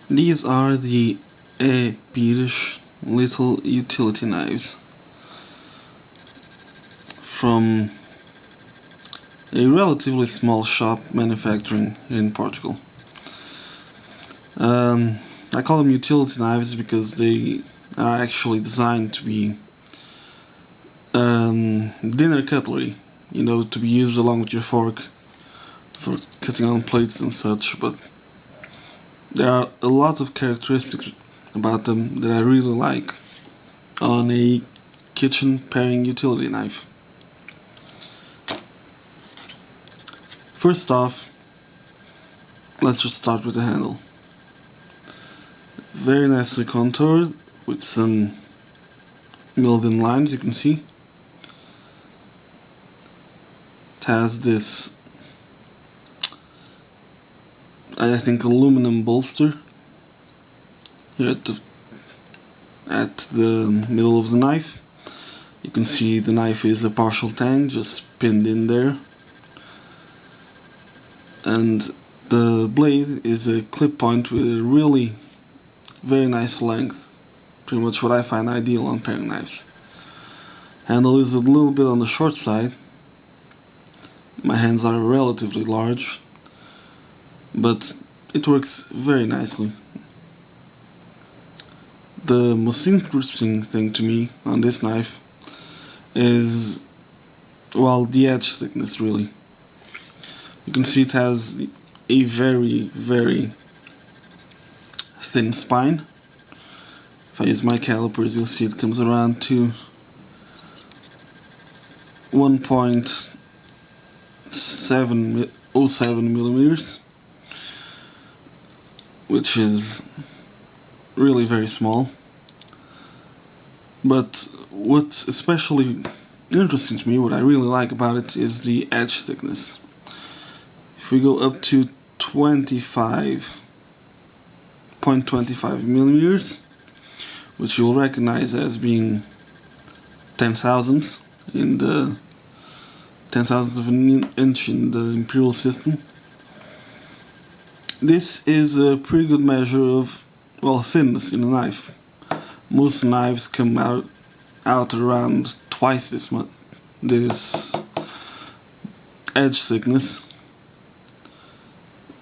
These are the Pires little utility knives from a relatively small shop manufacturing in Portugal. I call them utility knives because they are actually designed to be dinner cutlery, to be used along with your fork for cutting on plates and such, but there are a lot of characteristics about them that I really like on a kitchen paring utility knife. First off, let's just start with the handle. Very nicely contoured with some milled in lines, you can see. It has this, I think, aluminum bolster here at the middle of the knife. You can see the knife is a partial tang just pinned in there, and the blade is a clip point with a really very nice length, pretty much what I find ideal on paring knives. Handle is a little bit on the short side. My hands are relatively large, but it works very nicely. The most interesting thing to me on this knife is, well, the edge thickness, really. You can see it has a very, very thin spine. If I use my calipers, you'll see it comes around to 1.07 millimeters, which is really very small. But what's especially interesting to me, what I really like about it, is the edge thickness. If we go up to 25.25 millimeters, which you'll recognize as being 10,000ths in the 10,000ths of an inch in the imperial system. This is a pretty good measure of, well, thinness in a knife. Most knives come out around twice this edge thickness,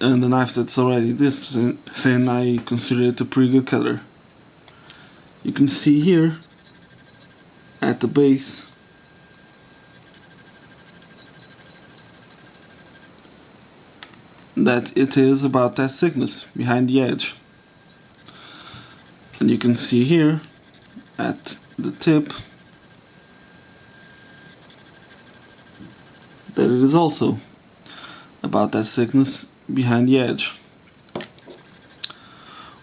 and the knife that's already this thin, I consider it a pretty good cutter. You can see here at the base that it is about that thickness behind the edge, and you can see here at the tip that it is also about that thickness behind the edge.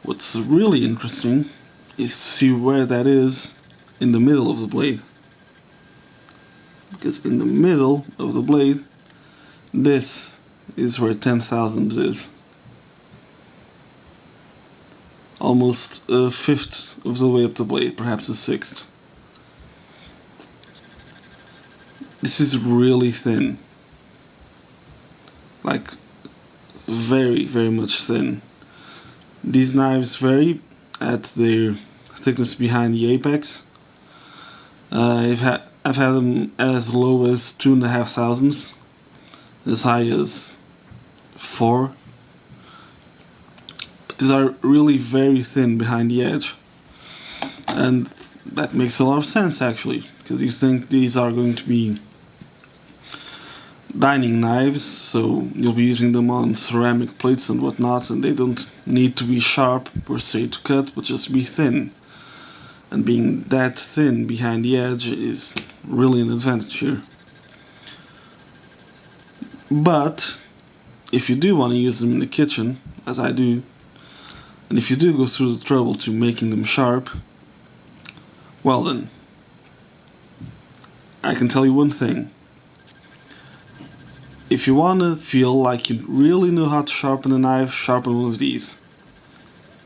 What's really interesting is to see where that is in the middle of the blade, because in the middle of the blade, this is where 10,000 is. Almost a fifth of the way up the blade, perhaps a sixth. This is really thin, like very, very much thin. These knives vary at their thickness behind the apex. I've had them as low as 2,500ths, as high as 4. But these are really very thin behind the edge, and that makes a lot of sense actually, because you think these are going to be dining knives, so you'll be using them on ceramic plates and whatnot, and they don't need to be sharp per se to cut, but just be thin. And being that thin behind the edge is really an advantage here. But if you do want to use them in the kitchen, as I do, and if you do go through the trouble to making them sharp, well then, I can tell you one thing. If you want to feel like you really know how to sharpen a knife, sharpen one of these.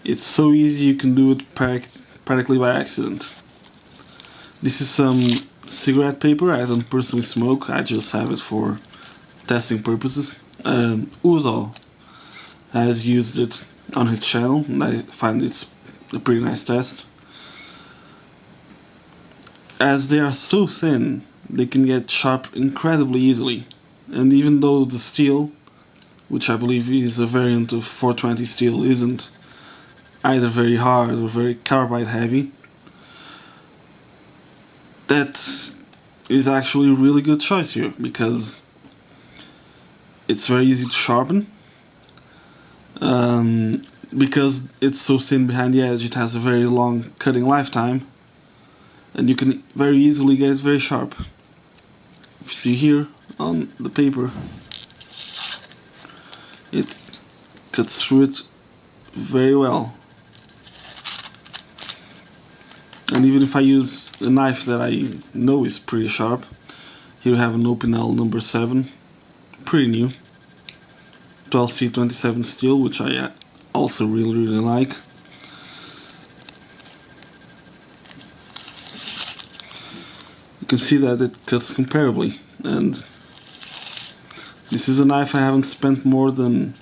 It's so easy you can do it practically by accident. This is some cigarette paper. I don't personally smoke, I just have it for testing purposes. Uzo has used it on his channel, and I find it's a pretty nice test. As they are so thin, they can get sharp incredibly easily, and even though the steel, which I believe is a variant of 420 steel, isn't either very hard or very carbide heavy, that is actually a really good choice here, because it's very easy to sharpen. Because it's so thin behind the edge, it has a very long cutting lifetime, and you can very easily get it very sharp. If you see here on the paper, it cuts through it very well. And even if I use a knife that I know is pretty sharp, here we have an Opinel number 7, pretty new, 12C27 steel, which I also really like. You can see that it cuts comparably, and this is a knife I haven't spent more than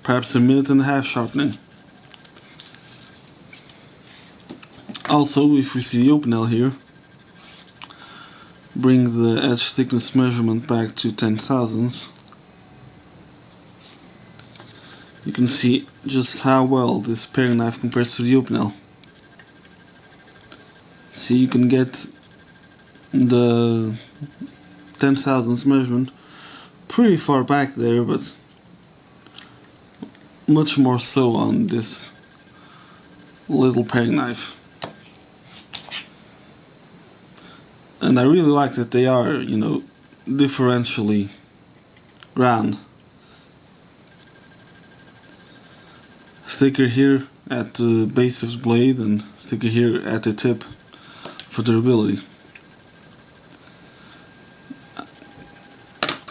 perhaps a minute and a half sharpening. Also, if we see the Opinel here, bring the edge thickness measurement back to 10,000ths, you can see just how well this paring knife compares to the Opinel. See, you can get the 10,000ths measurement pretty far back there, but much more so on this little paring knife. And I really like that they are, differentially round. Thicker here at the base of the blade and thicker here at the tip for durability. I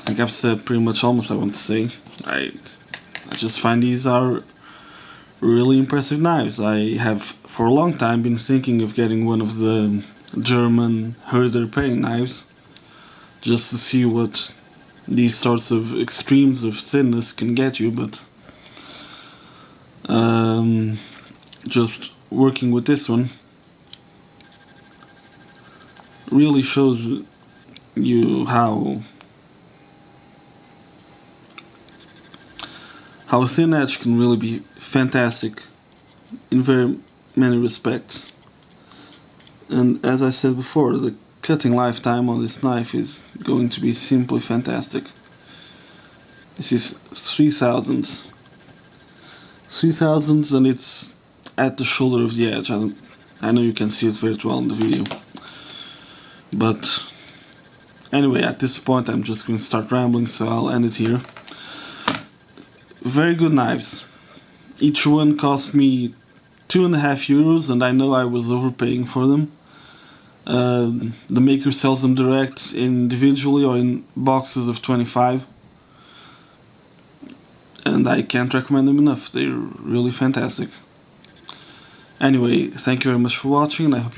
think I've said pretty much almost I want to say. I just find these are really impressive knives. I have for a long time been thinking of getting one of the German Herder paring knives, just to see what these sorts of extremes of thinness can get you, but just working with this one really shows you how a thin edge can really be fantastic in very many respects. And as I said before, the cutting lifetime on this knife is going to be simply fantastic. This is 3,000ths, and it's at the shoulder of the edge. I know you can see it very well in the video, but anyway, at this point I'm just going to start rambling, so I'll end it here. Very good knives. Each one cost me €2.50, and I know I was overpaying for them. The maker sells them direct individually or in boxes of 25, and I can't recommend them enough. They're really fantastic. Anyway, thank you very much for watching, and I hope you